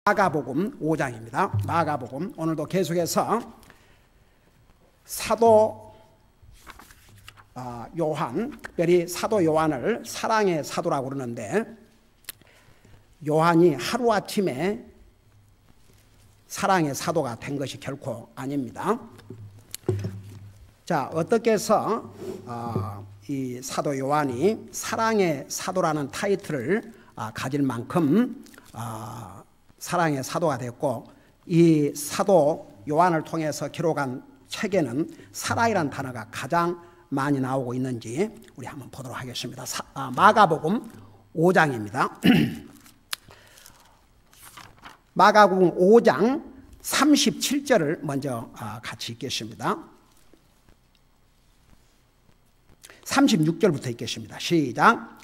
마가복음 5장입니다. 마가복음 오늘도 계속해서 사도 요한, 특별히 사도 요한을 사랑의 사도라고 그러는데, 요한이 하루아침에 사랑의 사도가 된 것이 결코 아닙니다. 자, 어떻게 해서 이 사도 요한이 사랑의 사도라는 타이틀을 가질 만큼 사랑의 사도가 됐고, 이 사도 요한을 통해서 기록한 책에는 사랑이라는 단어가 가장 많이 나오고 있는지 우리 한번 보도록 하겠습니다. 마가복음 5장입니다. 마가복음 5장 37절을 먼저 같이 읽겠습니다. 36절부터 읽겠습니다. 시작.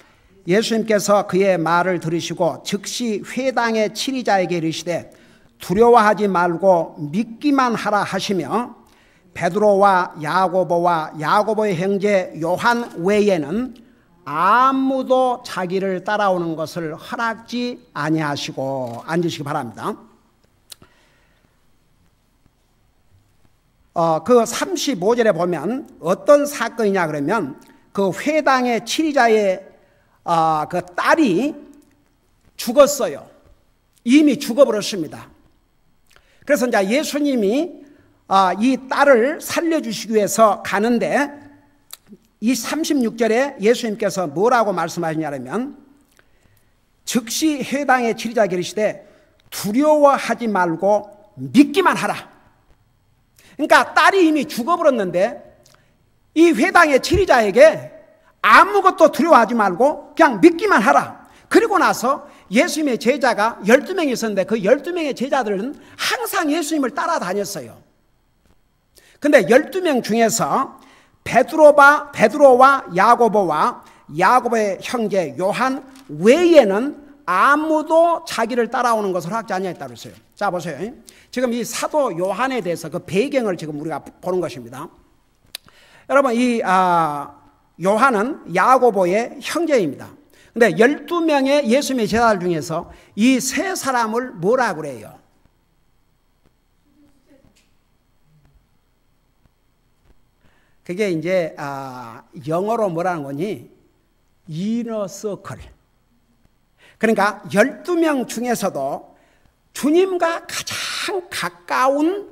예수님께서 그의 말을 들으시고 즉시 회당의 치리자에게 이르시되 두려워하지 말고 믿기만 하라 하시며, 베드로와 야고보와 야고보의 형제 요한 외에는 아무도 자기를 따라오는 것을 허락지 아니하시고. 앉으시기 바랍니다. 그 35절에 보면 어떤 사건이냐 그러면, 그 회당의 치리자의 그 딸이 죽었어요. 이미 죽어버렸습니다. 그래서 이제 예수님이 이 딸을 살려주시기 위해서 가는데, 이 36절에 예수님께서 뭐라고 말씀하시냐면, 즉시 회당의 치리자에게 이르시되 두려워하지 말고 믿기만 하라. 그러니까 딸이 이미 죽어버렸는데 이 회당의 치리자에게 아무것도 두려워하지 말고 그냥 믿기만 하라. 그리고 나서 예수님의 제자가 12명이 있었는데 그 12명의 제자들은 항상 예수님을 따라다녔어요. 근데 12명 중에서 베드로와 야고보와 야고보의 형제 요한 외에는 아무도 자기를 따라오는 것을 허락지 아니하였다고 했어요. 자, 보세요. 지금 이 사도 요한에 대해서 그 배경을 지금 우리가 보는 것입니다. 여러분, 이 요한은 야고보의 형제입니다. 근데 12명의 예수님의 제자들 중에서 이 세 사람을 뭐라 그래요? 그게 이제 영어로 뭐라는 거니? 이너 서클. 그러니까 12명 중에서도 주님과 가장 가까운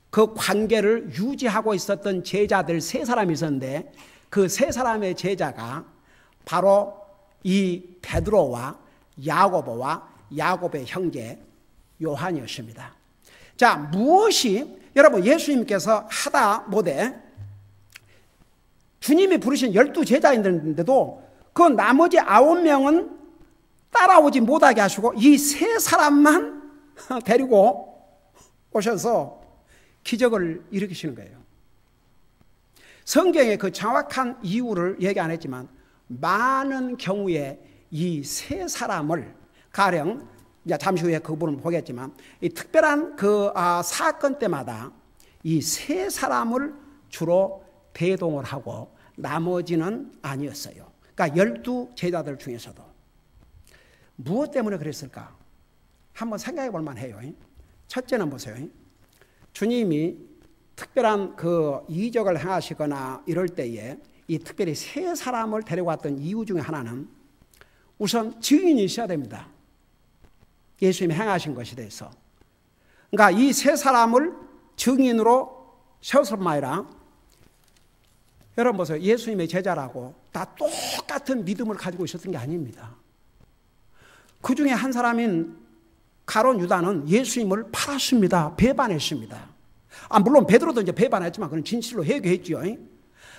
그 관계를 유지하고 있었던 제자들 세 사람이 있었는데, 그 세 사람의 제자가 바로 이 베드로와 야고보와 야고보의 형제 요한이었습니다. 자, 무엇이 여러분 예수님께서 하다 못해 주님이 부르신 12제자인데도 그 나머지 9명은 따라오지 못하게 하시고 이 세 사람만 데리고 오셔서 기적을 일으키시는 거예요. 성경에 그 정확한 이유를 얘기 안 했지만 많은 경우에 이 세 사람을, 가령 이제 잠시 후에 그 부분을 보겠지만, 이 특별한 그 사건 때마다 이 세 사람을 주로 대동을 하고 나머지는 아니었어요. 그러니까 12제자들 중에서도. 무엇 때문에 그랬을까? 한번 생각해 볼 만해요. 첫째는 보세요. 주님이 특별한 그 이적을 행하시거나 이럴 때에 이 특별히 세 사람을 데려왔던 이유 중에 하나는 우선 증인이 있어야 됩니다. 예수님이 행하신 것에 대해서. 그러니까 이 세 사람을 증인으로 세웠을뿐만 아니라, 여러분 보세요. 예수님의 제자라고 다 똑같은 믿음을 가지고 있었던 게 아닙니다. 그 중에 한 사람인 가룟 유다는 예수님을 팔았습니다. 배반했습니다. 물론 베드로도 이제 배반했지만 그건 진실로 회개했죠.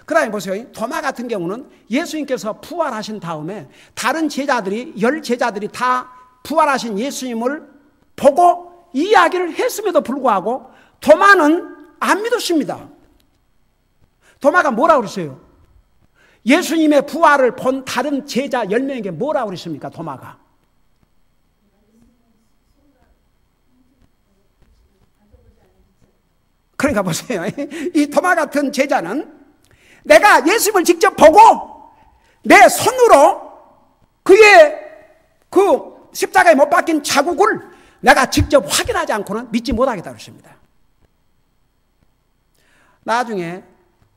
그 다음에 보세요. 도마 같은 경우는 예수님께서 부활하신 다음에 다른 제자들이, 10제자들이 다 부활하신 예수님을 보고 이야기를 했음에도 불구하고 도마는 안 믿었습니다. 도마가 뭐라고 그랬어요? 예수님의 부활을 본 다른 제자 10명에게 뭐라고 그랬습니까? 도마가. 그러니까 보세요. 이 도마 같은 제자는 내가 예수님을 직접 보고 내 손으로 그의 그 십자가에 못 박힌 자국을 내가 직접 확인하지 않고는 믿지 못하겠다고 했습니다. 나중에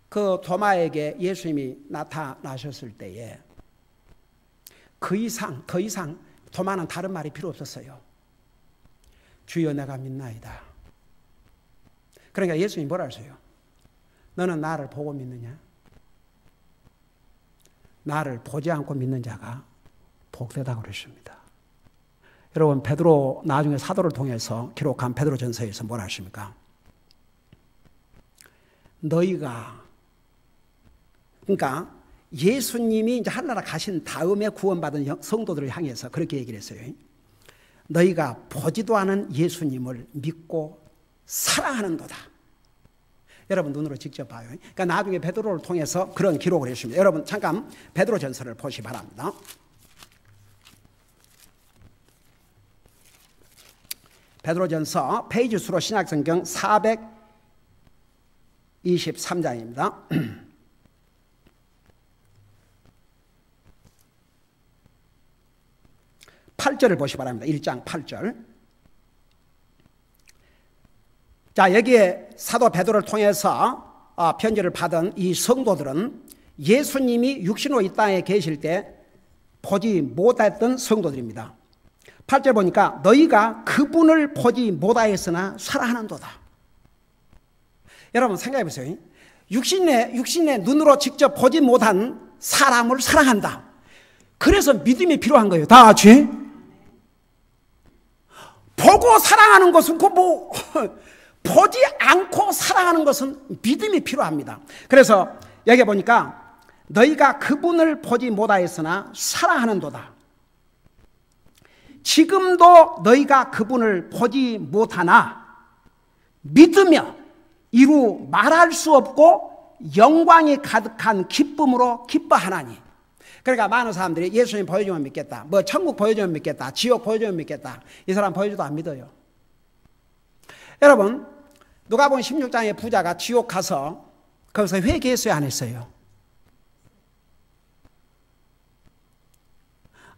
그 도마에게 예수님이 나타나셨을 때에 더 이상 도마는 다른 말이 필요 없었어요. 주여 내가 믿나이다. 그러니까 예수님이 뭐라 하세요? 너는 나를 보고 믿느냐? 나를 보지 않고 믿는 자가 복되다고 그랬습니다. 여러분, 베드로 나중에 사도를 통해서 기록한 베드로 전서에서 뭐라 하십니까? 너희가, 그러니까 예수님이 이제 하늘나라 가신 다음에 구원받은 성도들을 향해서 그렇게 얘기를 했어요. 너희가 보지도 않은 예수님을 믿고 사랑하는도다. 여러분 눈으로 직접 봐요. 그러니까 나중에 베드로를 통해서 그런 기록을 했습니다. 여러분 잠깐 베드로 전서를 보시 바랍니다. 베드로 전서 페이지 수로 신약성경 423장입니다. 8절을 보시 바랍니다. 1장 8절. 자, 여기에 사도 베드로를 통해서 편지를 받은 이 성도들은 예수님이 육신으로 이 땅에 계실 때 보지 못했던 성도들입니다. 8절 보니까 너희가 그분을 보지 못하였으나 사랑하는도다. 여러분 생각해 보세요. 육신의 눈으로 직접 보지 못한 사람을 사랑한다. 그래서 믿음이 필요한 거예요. 다 같이. 보고 사랑하는 것은 보지 않고 사랑하는 것은 믿음이 필요합니다. 그래서 여기 보니까 너희가 그분을 보지 못하였으나 사랑하는도다. 지금도 너희가 그분을 보지 못하나 믿으며 이루 말할 수 없고 영광이 가득한 기쁨으로 기뻐하나니. 그러니까 많은 사람들이 예수님 보여주면 믿겠다, 뭐 천국 보여주면 믿겠다, 지옥 보여주면 믿겠다. 이 사람 보여줘도 안 믿어요. 여러분 누가복음 16장의 부자가 지옥 가서 거기서 회개했어요, 안 했어요?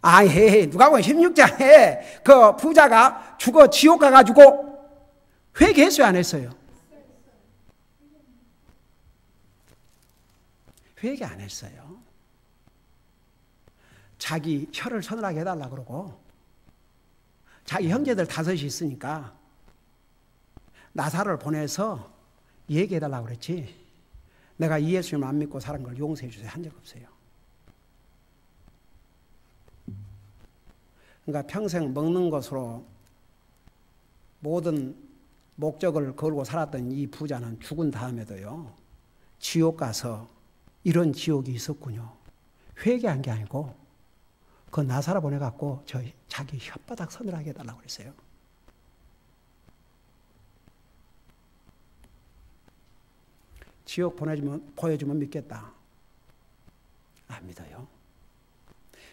누가복음 16장에 그 부자가 죽어 지옥 가가지고 회개했어요, 안 했어요? 회개 안 했어요. 자기 혀를 서늘하게 해달라 그러고 자기 형제들 5이 있으니까 나사로를 보내서 얘기해달라고 그랬지, 내가 이 예수님 안 믿고 살은 걸 용서해 주세요 한 적 없어요. 그러니까 평생 먹는 것으로 모든 목적을 걸고 살았던 이 부자는 죽은 다음에도요 지옥 가서 이런 지옥이 있었군요. 회개한 게 아니고 그 나사로 보내갖고 자기 혓바닥 서늘하게 해달라고 그랬어요. 지옥 보여주면 믿겠다. 안 믿어요.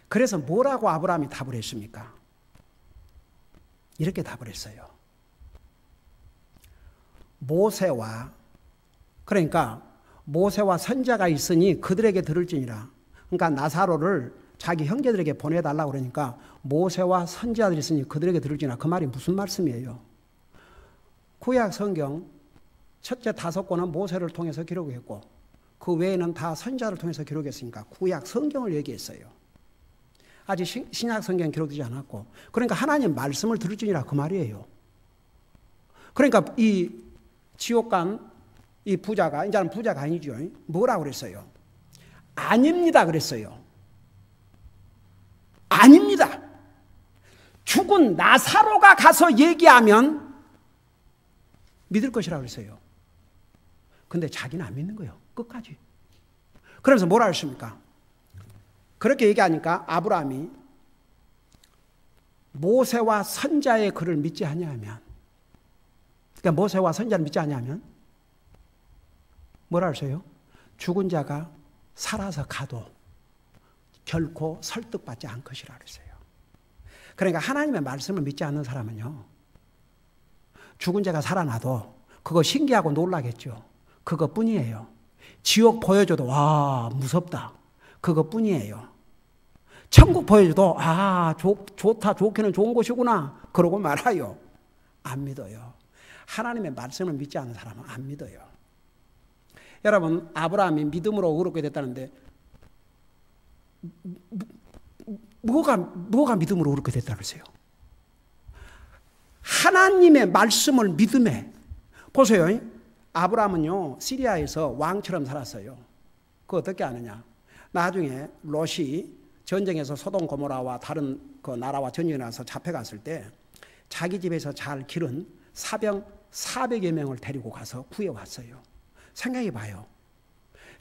그래서 뭐라고 아브라함이 답을 했습니까? 이렇게 답을 했어요. 그러니까 모세와 선자가 있으니 그들에게 들을지니라. 그러니까 나사로를 자기 형제들에게 보내달라고 그러니까 모세와 선지자들이 있으니 그들에게 들을지니라. 그 말이 무슨 말씀이에요? 구약 성경 첫째 5권은 모세를 통해서 기록했고 그 외에는 다 선지자를 통해서 기록했으니까 구약 성경을 얘기했어요. 아직 신약 성경 기록되지 않았고, 그러니까 하나님 말씀을 들을지니라 그 말이에요. 그러니까 이 지옥 간 이 부자가 이제는 부자가 아니죠. 뭐라고 그랬어요? 아닙니다 그랬어요. 아닙니다. 죽은 나사로가 가서 얘기하면 믿을 것이라고 그랬어요. 근데 자기는 안 믿는 거예요. 끝까지. 그러면서 뭐라 했습니까? 그렇게 얘기하니까 아브라함이 모세와 선자의 글을 믿지 아니하면, 그러니까 모세와 선자를 믿지 아니하면 뭐라 했어요? 죽은 자가 살아서 가도 결코 설득받지 않을 것이라 그랬어요. 그러니까 하나님의 말씀을 믿지 않는 사람은요 죽은 자가 살아나도 그거 신기하고 놀라겠죠. 그것뿐이에요. 지옥 보여줘도 와 무섭다, 그것뿐이에요. 천국 보여줘도 좋다, 좋기는 좋은 곳이구나 그러고 말아요. 안 믿어요. 하나님의 말씀을 믿지 않는 사람은 안 믿어요. 여러분, 아브라함이 믿음으로 의롭게 됐다는데 뭐가 믿음으로 의롭게 됐다 그러세요? 하나님의 말씀을 믿음에. 보세요. 아브라함은요, 시리아에서 왕처럼 살았어요. 그거 어떻게 아느냐? 나중에 롯이 전쟁에서 소돔 고모라와 다른 그 나라와 전쟁에 나서 잡혀갔을 때 자기 집에서 잘 기른 사병 400여 명을 데리고 가서 구해왔어요. 생각해 봐요.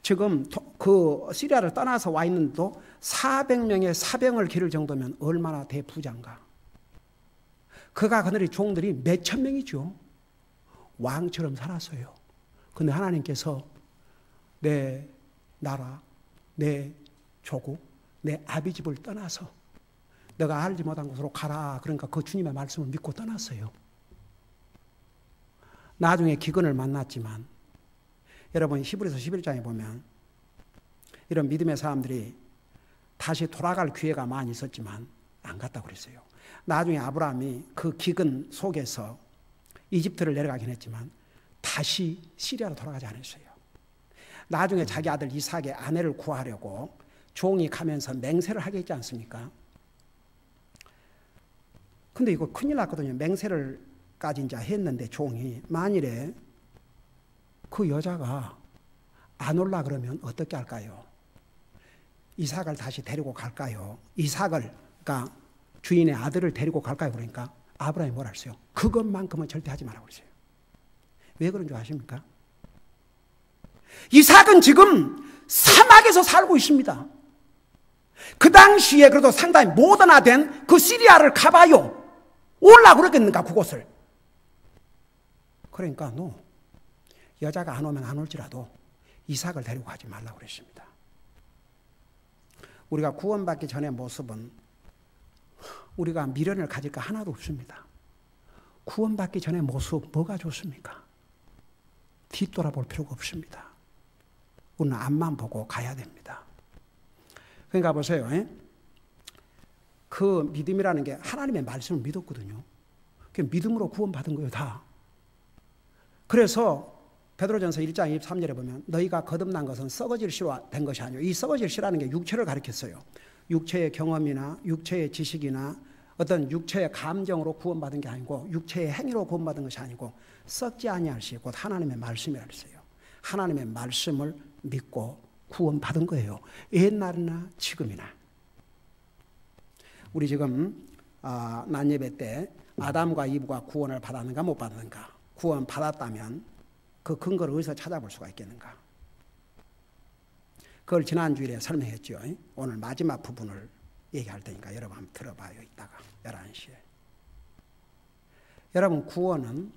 지금 그 시리아를 떠나서 와 있는데도 400명의 사병을 기를 정도면 얼마나 대부자인가. 그가 그들의 종들이 몇천 명이죠. 왕처럼 살았어요. 근데 하나님께서 내 나라, 내 조국, 내 아비 집을 떠나서 너가 알지 못한 곳으로 가라. 그러니까 그 주님의 말씀을 믿고 떠났어요. 나중에 기근을 만났지만 여러분 히브리서 11장에 보면 이런 믿음의 사람들이 다시 돌아갈 기회가 많이 있었지만 안 갔다고 그랬어요. 나중에 아브라함이 그 기근 속에서 이집트를 내려가긴 했지만 다시 시리아로 돌아가지 않았어요. 나중에 자기 아들 이삭의 아내를 구하려고 종이 가면서 맹세를 하게 했지 않습니까? 근데 이거 큰일 났거든요. 맹세를까지 이제 했는데 종이 만일에 그 여자가 안 올라 그러면 어떻게 할까요? 이삭을 다시 데리고 갈까요? 그러니까 주인의 아들을 데리고 갈까요? 그러니까 아브라함이 뭐라 했어요? 그것만큼은 절대 하지 말라고 그랬어요. 왜 그런 줄 아십니까? 이삭은 지금 사막에서 살고 있습니다. 그 당시에 그래도 상당히 모던화된 그 시리아를 가봐요. 올라 그러겠는가 그곳을. 그러니까 너 여자가 안 오면 안 올지라도 이삭을 데리고 가지 말라고 그랬습니다. 우리가 구원받기 전의 모습은 우리가 미련을 가질 거 하나도 없습니다. 구원받기 전의 모습 뭐가 좋습니까? 뒤돌아볼 필요가 없습니다. 우리는 앞만 보고 가야 됩니다. 그러니까 보세요. 그 믿음이라는 게 하나님의 말씀을 믿었거든요. 그 믿음으로 구원받은 거예요, 다. 그래서 베드로전서 1장 23절에 보면 너희가 거듭난 것은 썩어질 씨로 된 것이 아니요. 이 썩어질 씨라는 게 육체를 가리켰어요. 육체의 경험이나 육체의 지식이나 어떤 육체의 감정으로 구원받은 게 아니고 육체의 행위로 구원받은 것이 아니고 썩지 아니할 시 곧 하나님의 말씀이라 그랬어요. 하나님의 말씀을 믿고 구원받은 거예요. 옛날이나 지금이나. 우리 지금 난예배 때 아담과 이브가 구원을 받았는가 못 받았는가. 구원 받았다면 그 근거를 어디서 찾아볼 수가 있겠는가. 그걸 지난 주일에 설명했죠. 오늘 마지막 부분을 얘기할 테니까 여러분 한번 들어봐요. 이따가 11시에. 여러분 구원은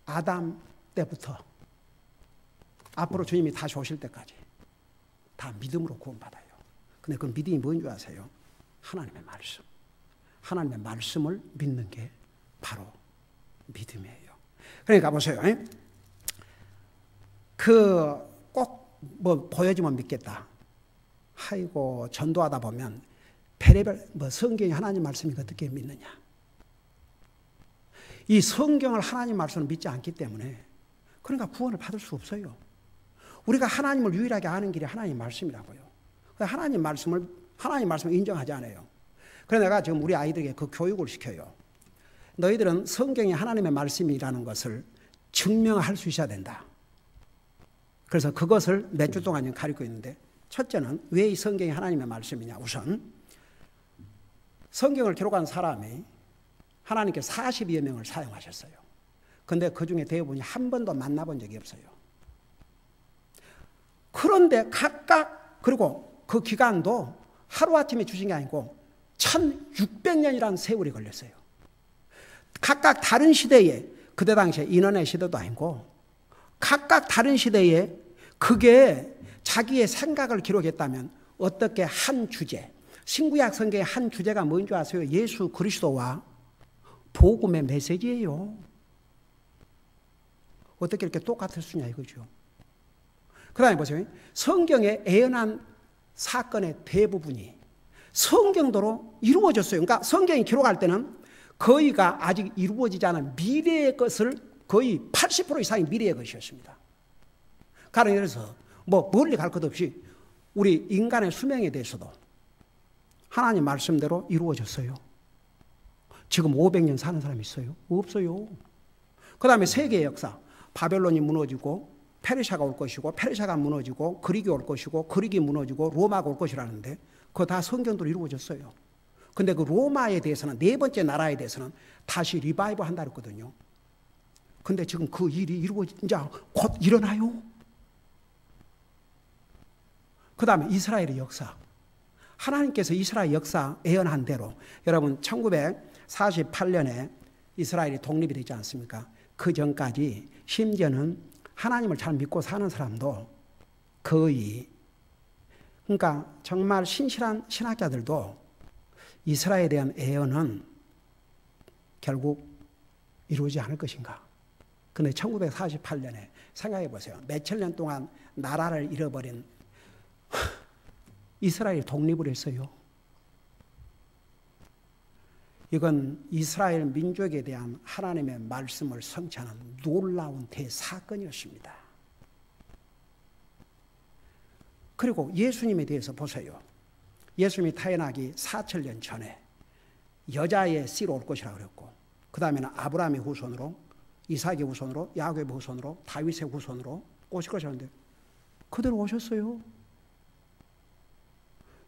아담 때부터 앞으로 주님이 다시 오실 때까지 다 믿음으로 구원받아요. 근데 그 믿음이 뭔 줄 아세요? 하나님의 말씀. 하나님의 말씀을 믿는 게 바로 믿음이에요. 그러니까 보세요. 꼭 뭐 보여주면 믿겠다. 아이고 전도하다 보면 별의별 성경이 하나님 말씀이 어떻게 믿느냐. 이 성경을 하나님 말씀을 믿지 않기 때문에 그러니까 구원을 받을 수 없어요. 우리가 하나님을 유일하게 아는 길이 하나님 말씀이라고요. 하나님 말씀을 인정하지 않아요. 그래서 내가 지금 우리 아이들에게 그 교육을 시켜요. 너희들은 성경이 하나님의 말씀이라는 것을 증명할 수 있어야 된다. 그래서 그것을 몇 주 동안 가르치고 있는데 첫째는 왜 이 성경이 하나님의 말씀이냐. 우선 성경을 기록한 사람이 하나님께 42여 명을 사용하셨어요. 그런데 그중에 대부분이 한 번도 만나본 적이 없어요. 그런데 각각 그리고 그 기간도 하루아침에 주신 게 아니고 1600년이라는 세월이 걸렸어요. 각각 다른 시대에 그때 당시에 인원의 시대도 아니고 각각 다른 시대에 그게 자기의 생각을 기록했다면 어떻게 한 주제, 신구약 성경의 한 주제가 뭔지 아세요? 예수 그리스도와 복음의 메시지예요. 어떻게 이렇게 똑같을 수 있냐 이거죠. 그 다음에 보세요. 성경의 애연한 사건의 대부분이 성경도로 이루어졌어요. 그러니까 성경이 기록할 때는 거의가 아직 이루어지지 않은 미래의 것을 거의 80% 이상이 미래의 것이었습니다. 가령 예를 들어서 뭐 멀리 갈 것 없이 우리 인간의 수명에 대해서도 하나님 말씀대로 이루어졌어요. 지금 500년 사는 사람이 있어요? 없어요. 그 다음에 세계의 역사, 바벨론이 무너지고 페르시아가 올 것이고 페르시아가 무너지고 그리기 올 것이고 그리기 무너지고 로마가 올 것이라는데 그거 다 성경대로 이루어졌어요. 근데 그 로마에 대해서는, 네 번째 나라에 대해서는 다시 리바이브 한다 그랬거든요. 근데 지금 그 일이 이제 곧 일어나요. 그 다음에 이스라엘의 역사. 하나님께서 이스라엘 역사 예언한 대로 여러분 1948년에 이스라엘이 독립이 되지 않습니까? 그 전까지 심지어는 하나님을 잘 믿고 사는 사람도 거의, 그러니까 정말 신실한 신학자들도 이스라엘에 대한 예언은 결국 이루어지지 않을 것인가. 그런데 1948년에 생각해 보세요. 몇천 년 동안 나라를 잃어버린 이스라엘이 독립을 했어요. 이건 이스라엘 민족에 대한 하나님의 말씀을 성취하는 놀라운 대사건이었습니다. 그리고 예수님에 대해서 보세요. 예수님이 태어나기 4,000년 전에 여자의 씨로 올 것이라고 그랬고, 그 다음에는 아브라함의 후손으로, 이삭의 후손으로, 야곱의 후손으로, 다윗의 후손으로 오실 것이라는데 그대로 오셨어요.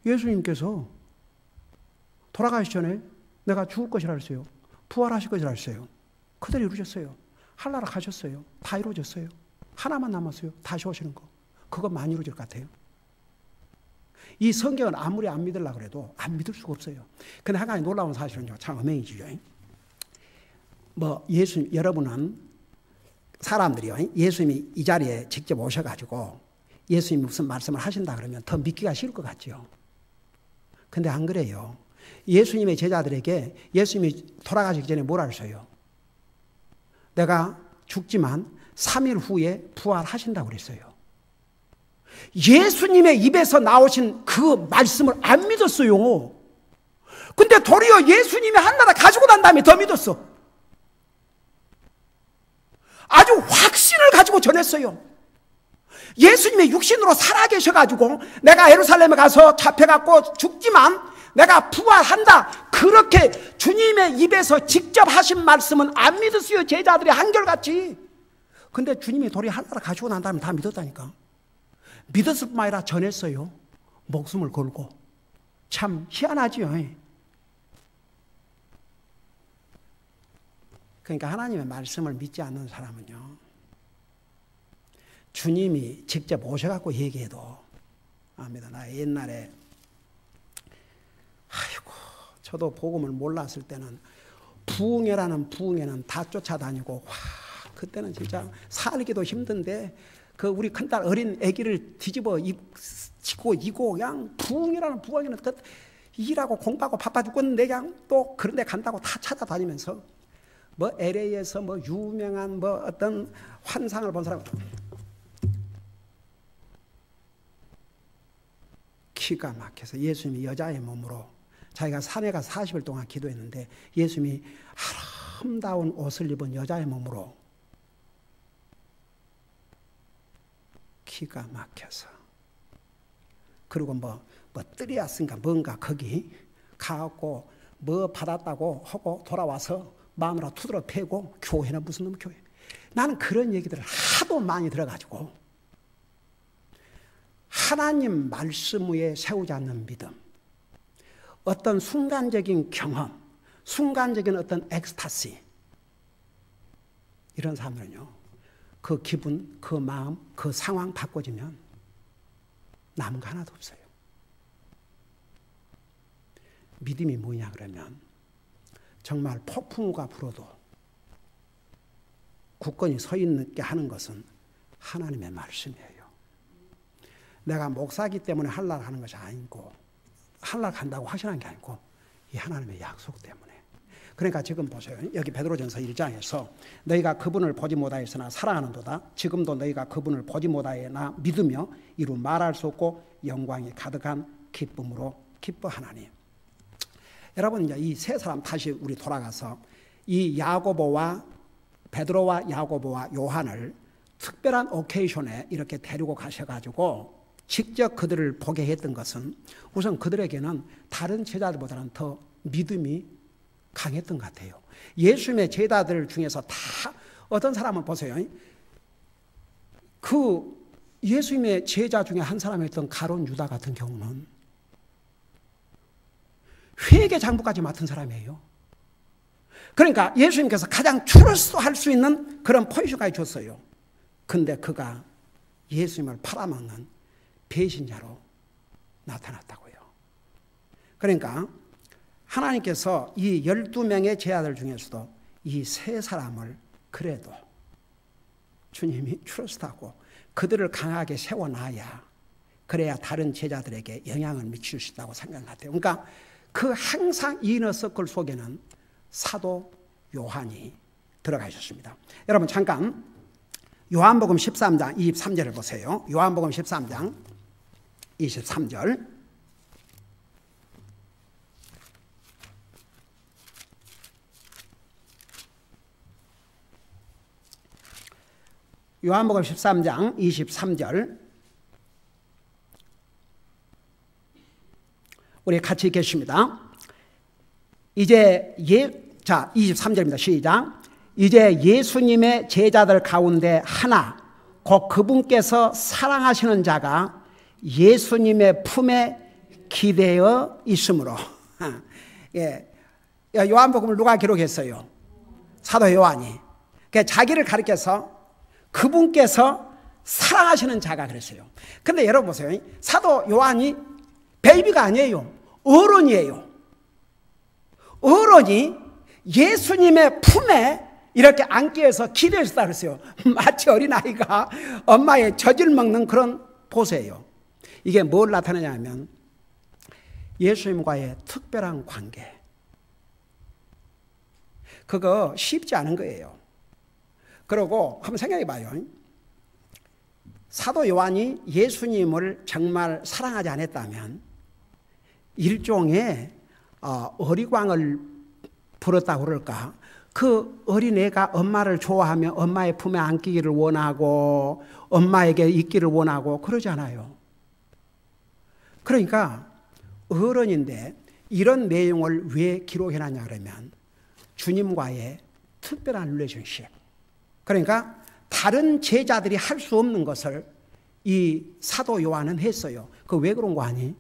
예수님께서 돌아가시기 전에 내가 죽을 것이라 했어요. 부활하실 것이라 했어요. 그대로 이루셨어요. 하늘나라 가셨어요. 다 이루어졌어요. 하나만 남았어요. 다시 오시는 거. 그거 많이 이루어질 것 같아요. 이 성경은 아무리 안 믿으려고 해도 안 믿을 수가 없어요. 근데 한 가지 놀라운 사실은요, 참 어맹이지요. 예수님, 여러분은 사람들이요, 예수님이 이 자리에 직접 오셔가지고 예수님이 무슨 말씀을 하신다 그러면 더 믿기가 싫을 것 같죠. 근데 안 그래요. 예수님의 제자들에게 예수님이 돌아가시기 전에 뭐라 하셨어요? 내가 죽지만 3일 후에 부활하신다고 그랬어요. 예수님의 입에서 나오신 그 말씀을 안 믿었어요. 근데 도리어 예수님이 하늘나라 가지고 난 다음에 더 믿었어. 아주 확신을 가지고 전했어요. 예수님의 육신으로 살아계셔가지고 내가 예루살렘에 가서 잡혀갖고 죽지만 내가 부활한다. 그렇게 주님의 입에서 직접 하신 말씀은 안 믿었어요. 제자들이 한결같이. 근데 주님이 도리어 하늘나라 가지고 난 다음에 다 믿었다니까. 믿었을 뿐만 아니라 전했어요. 목숨을 걸고. 참 희한하지요. 그러니까 하나님의 말씀을 믿지 않는 사람은요, 주님이 직접 오셔갖고 얘기해도 압니다. 나 옛날에 저도 복음을 몰랐을 때는 부흥회라는 부흥회는 다 쫓아다니고, 그때는 진짜 살기도 힘든데 그 우리 큰딸 어린 아기를 뒤집어 치고 이고 그냥 부흥이라는 부흥회는 그 일하고 공부하고 바빠 죽겠는데 그냥 또 그런 데 간다고 다 찾아다니면서 뭐 LA에서 뭐 유명한 뭐 어떤 환상을 본 사람 기가 막혀서 예수님이 여자의 몸으로 자기가 산에 가서 40일 동안 기도했는데 예수님이 아름다운 옷을 입은 여자의 몸으로 기가 막혀서, 그리고 뭐 뜨리았으니까 뭔가 거기 가갖고 뭐 받았다고 하고 돌아와서 마누라 투드러 패고 교회는 무슨 놈 교회. 나는 그런 얘기들을 하도 많이 들어가지고 하나님 말씀 위에 세우지 않는 믿음, 어떤 순간적인 경험, 순간적인 어떤 엑스타시, 이런 사람들은요, 그 기분, 그 마음, 그 상황 바꿔지면 남은 거 하나도 없어요. 믿음이 뭐냐 그러면 정말 폭풍우가 불어도 굳건히 서 있게 하는 것은 하나님의 말씀이에요. 내가 목사기 때문에 하늘나라 가는 것이 아니고 하늘나라 간다고 확신한 게 아니고 이 하나님의 약속 때문에. 그러니까 지금 보세요. 여기 베드로전서 1장에서 너희가 그분을 보지 못하였으나 사랑하는도다. 지금도 너희가 그분을 보지 못하였으나 믿으며 이루 말할 수 없고 영광이 가득한 기쁨으로 기뻐하나니. 여러분, 이제 이 세 사람 다시 우리 돌아가서 이 야고보와 베드로와 야고보와 요한을 특별한 오케이션에 이렇게 데리고 가셔가지고 직접 그들을 보게 했던 것은 우선 그들에게는 다른 제자들보다는 더 믿음이 강했던 것 같아요. 예수님의 제자들 중에서 다 어떤 사람은 보세요. 그 예수님의 제자 중에 한 사람이었던 가룟 유다 같은 경우는 회계 장부까지 맡은 사람이에요. 그러니까 예수님께서 가장 트러스트할 수 있는 그런 포지션까지 줬어요. 근데 그가 예수님을 팔아먹는 배신자로 나타났다고요. 그러니까 하나님께서 이 12명의 제자들 중에서도 이 세 사람을 그래도 주님이 트러스트하고 그들을 강하게 세워놔야 그래야 다른 제자들에게 영향을 미칠 수 있다고 생각을 하대요. 그러니까 그 항상 이너서클 속에는 사도 요한이 들어가 있었습니다. 여러분 잠깐 요한복음 13장 23절을 보세요. 요한복음 13장 23절. 요한복음 13장 23절. 우리 같이 읽겠습니다. 자, 23절입니다. 시작. 이제 예수님의 제자들 가운데 하나, 곧 그분께서 사랑하시는 자가 예수님의 품에 기대어 있으므로. 예. 요한복음을 누가 기록했어요? 사도 요한이. 자기를 가리켜서 그분께서 사랑하시는 자가 그랬어요. 근데 여러분 보세요. 사도 요한이 베이비가 아니에요. 어른이에요. 어른이 예수님의 품에 이렇게 안기 위해서 기대했다 그랬어요. 마치 어린아이가 엄마의 젖을 먹는 그런 포즈예요. 이게 뭘 나타내냐면 예수님과의 특별한 관계. 그거 쉽지 않은 거예요. 그리고 한번 생각해 봐요. 사도 요한이 예수님을 정말 사랑하지 않았다면 일종의 어리광을 부렸다고 그럴까? 그 어린애가 엄마를 좋아하며 엄마의 품에 안기기를 원하고 엄마에게 있기를 원하고 그러잖아요. 그러니까 어른인데 이런 내용을 왜 기록해놨냐 그러면 주님과의 특별한 릴레이션십. 그러니까 다른 제자들이 할 수 없는 것을 이 사도 요한은 했어요. 그 왜 그런 거 아니?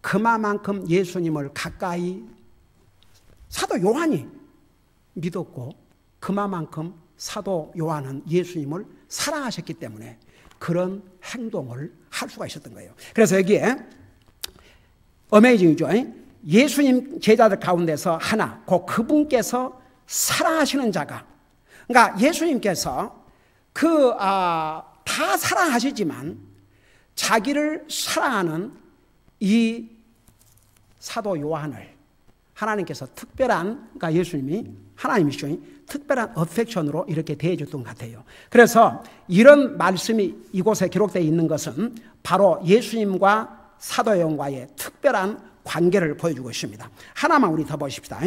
그만큼 예수님을 가까이 사도 요한이 믿었고 그만큼 사도 요한은 예수님을 사랑하셨기 때문에 그런 행동을 할 수가 있었던 거예요. 그래서 여기에 어메이징이죠. 예수님 제자들 가운데서 하나, 곧 그분께서 사랑하시는 자가. 그러니까 예수님께서 다 사랑하시지만 자기를 사랑하는 이 사도 요한을 하나님께서 특별한, 그러니까 예수님이 하나님이시죠. 특별한 어펙션으로 이렇게 대해줬던 것 같아요. 그래서 이런 말씀이 이곳에 기록되어 있는 것은 바로 예수님과 사도 요한과의 특별한 관계를 보여주고 있습니다. 하나만 우리 더 보십시다.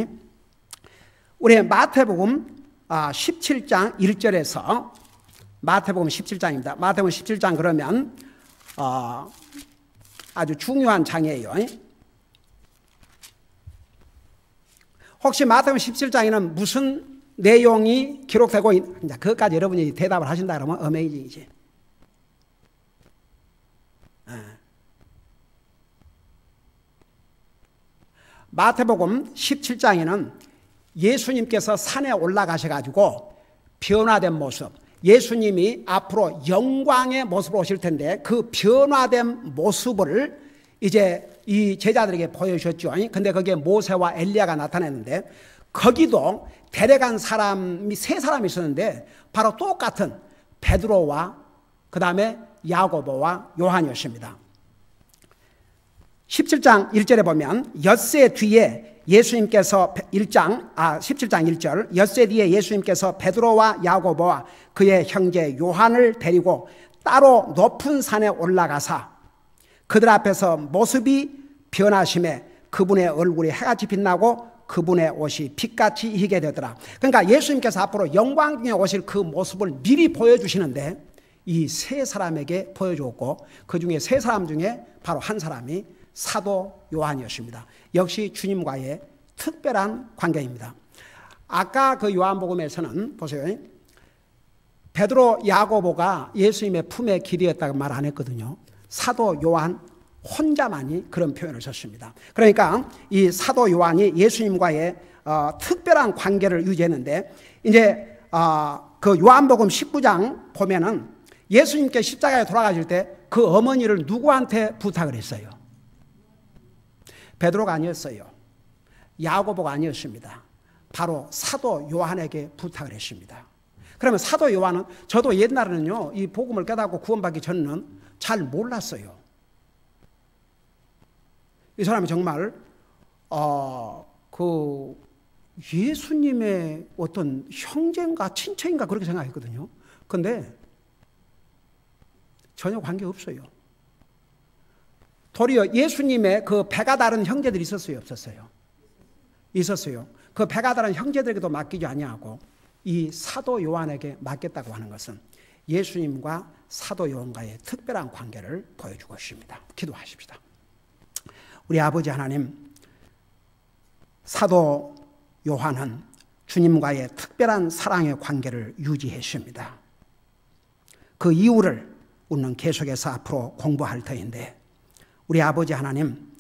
우리 마태복음 17장 1절에서 마태복음 17장입니다. 마태복음 17장 그러면 아주 중요한 장이에요. 혹시 마태복음 17장에는 무슨 내용이 기록되고 있는지 그것까지 여러분이 대답을 하신다 그러면 어메이징이지. 마태복음 17장에는 예수님께서 산에 올라가셔가지고 변화된 모습, 예수님이 앞으로 영광의 모습으로 오실 텐데 그 변화된 모습을 이제 이 제자들에게 보여주셨죠. 근데 거기에 모세와 엘리야가 나타났는데 거기도 데려간 사람이 세 사람이 있었는데 바로 똑같은 베드로와 그 다음에 야고보와 요한이었습니다. 17장 1절에 보면 엿새 뒤에 예수님께서 17장 1절 엿새 뒤에 예수님께서 베드로와 야고보와 그의 형제 요한을 데리고 따로 높은 산에 올라가사 그들 앞에서 모습이 변하심에 그분의 얼굴이 해같이 빛나고 그분의 옷이 빛같이 희게 되더라. 그러니까 예수님께서 앞으로 영광 중에 오실 그 모습을 미리 보여주시는데 이 세 사람에게 보여주었고 그 중에 세 사람 중에 바로 한 사람이 사도 요한이었습니다. 역시 주님과의 특별한 관계입니다. 아까 그 요한복음에서는 보세요. 베드로, 야고보가 예수님의 품에 길이었다고 말 안 했거든요. 사도 요한 혼자만이 그런 표현을 썼습니다. 그러니까 이 사도 요한이 예수님과의 특별한 관계를 유지했는데 이제 그 요한복음 19장 보면은 예수님께 십자가에 돌아가실 때 그 어머니를 누구한테 부탁을 했어요? 베드로가 아니었어요. 야고보가 아니었습니다. 바로 사도 요한에게 부탁을 했습니다. 그러면 사도 요한은 저도 옛날에는요 이 복음을 깨닫고 구원받기 전에는 잘 몰랐어요. 이 사람이 정말 그 예수님의 어떤 형제인가 친척인가 그렇게 생각했거든요. 근데 전혀 관계 없어요. 도리어 예수님의 그 배가 다른 형제들이 있었어요, 없었어요? 있었어요. 그 배가 다른 형제들에게도 맡기지 아니하고 이 사도 요한에게 맡겼다고 하는 것은 예수님과 사도 요한과의 특별한 관계를 보여주고 있습니다. 기도하십시다. 우리 아버지 하나님, 사도 요한은 주님과의 특별한 사랑의 관계를 유지했습니다. 그 이유를 우리는 계속해서 앞으로 공부할 터인데 우리 아버지 하나님,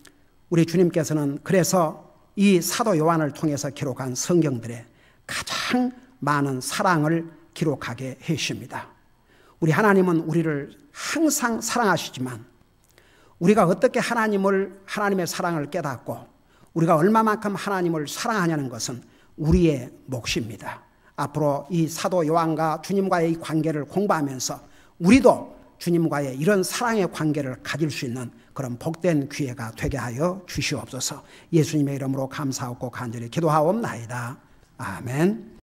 우리 주님께서는 그래서 이 사도 요한을 통해서 기록한 성경들에 가장 많은 사랑을 기록하게 하십니다. 우리 하나님은 우리를 항상 사랑하시지만 우리가 어떻게 하나님의 사랑을 깨닫고 우리가 얼마만큼 하나님을 사랑하냐는 것은 우리의 몫입니다. 앞으로 이 사도 요한과 주님과의 이 관계를 공부하면서 우리도 주님과의 이런 사랑의 관계를 가질 수 있는 그런 복된 기회가 되게 하여 주시옵소서. 예수님의 이름으로 감사하고 간절히 기도하옵나이다. 아멘.